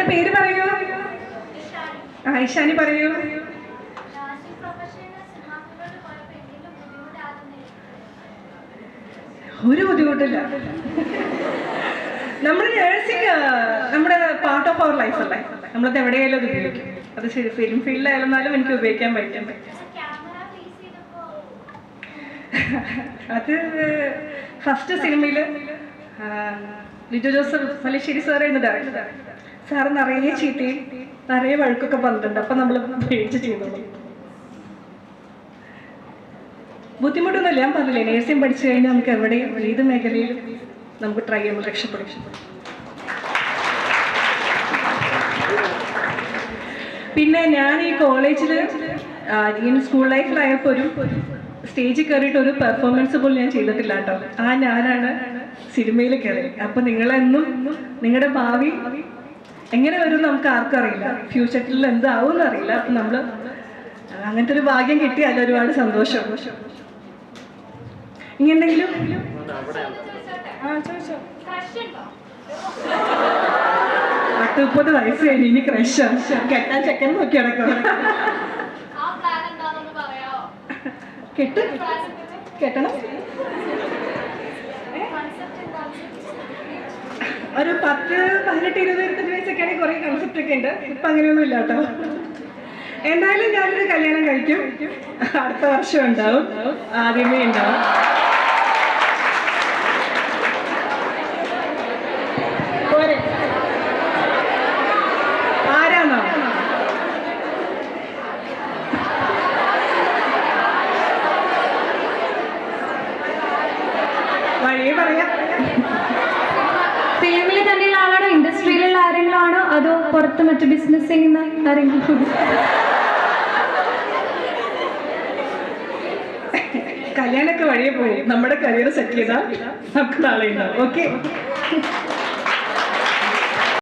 പേര് പറയൂ. ഇഷാനി പറയൂ. ഒരു ബുദ്ധിമുട്ടില്ല. നമ്മുടെ നേഴ്സിംഗ് നമ്മുടെ പാർട്ട് ഓഫ് അവർ ലൈഫ് അല്ലേ, നമ്മളത് എവിടെയായാലും അത് ഉപയോഗിക്കും. അത് ശരി, ഫിലിം ഫീൽഡിലായിരുന്നാലും എനിക്ക് ഉപയോഗിക്കാൻ പറ്റും. അത് ഫസ്റ്റ് സിനിമയിൽ ലിജോ ജോസഫ് മലശ്ശേരി സാറായിരുന്നു ഡയറക്ടർ. സാറ് നിറയെ ചീത്തയും നിറയെ വഴക്കൊക്കെ പറഞ്ഞിട്ടുണ്ട്. അപ്പം നമ്മൾ പേടിച്ച് ചെയ്യുന്നുള്ളൂ. ബുദ്ധിമുട്ടൊന്നുമില്ല. ഞാൻ പറഞ്ഞില്ലേ, നേഴ്സിംഗ് പഠിച്ചു കഴിഞ്ഞാൽ നമുക്ക് എവിടെയും ഏത് മേഖലയിലും നമുക്ക് ട്രൈ ചെയ്യുമ്പോൾ രക്ഷപ്പെടും. പിന്നെ ഞാൻ ഈ കോളേജിൽ ഇങ്ങനെ സ്കൂൾ ലൈഫിലായപ്പോൾ ഒരു സ്റ്റേജിൽ കയറിയിട്ട് ഒരു പെർഫോമൻസ് പോലും ഞാൻ ചെയ്തിട്ടില്ല കേട്ടോ. ഞാനാണ് സിനിമയിൽ കയറി. അപ്പം നിങ്ങളെന്നും നിങ്ങളുടെ ഭാവി എങ്ങനെ വരും നമുക്ക് ആർക്കും അറിയില്ല, ഫ്യൂച്ചറിൽ എന്താവും എന്നറിയില്ല. അപ്പം നമ്മൾ അങ്ങനത്തെ ഒരു ഭാഗ്യം കിട്ടി, അതിലൊരുപാട് സന്തോഷം. ഇനി എന്തെങ്കിലും 30 വയസ്സ് കഴിഞ്ഞ് ഇനി ക്രഷ് കെട്ടാൻ ചെക്കൻ നോക്കി നടക്കണം. കെട്ടണം. ഒരു 10, 18, 20, 25 വയസ്സൊക്കെ ആണെങ്കിൽ കുറേ കൺസെപ്റ്റ് ഒക്കെ ഉണ്ട്. ഇപ്പം അങ്ങനെയൊന്നും ഇല്ല കേട്ടോ. എന്തായാലും ഞാനൊരു കല്യാണം കഴിക്കും. അടുത്ത വർഷം ഉണ്ടാവും, ആദ്യമേ ഉണ്ടാവും. ആരാണോ വഴിയെ പറയാം. ഫിലിമിൽ തന്നെയുള്ള ആളാണോ, ഇൻഡസ്ട്രിയിലുള്ള ആരെങ്കിലും ആണോ, അതോ പുറത്ത് മറ്റു ബിസിനസ് ചെയ്യുന്ന ആരെങ്കിലും? കല്യാണമൊക്കെ വഴിയെ പോയി നമ്മുടെ കരിയർ സെറ്റ് ചെയ്താൽ നമുക്ക് നാളെ ഉണ്ടാവും. ഓക്കെ.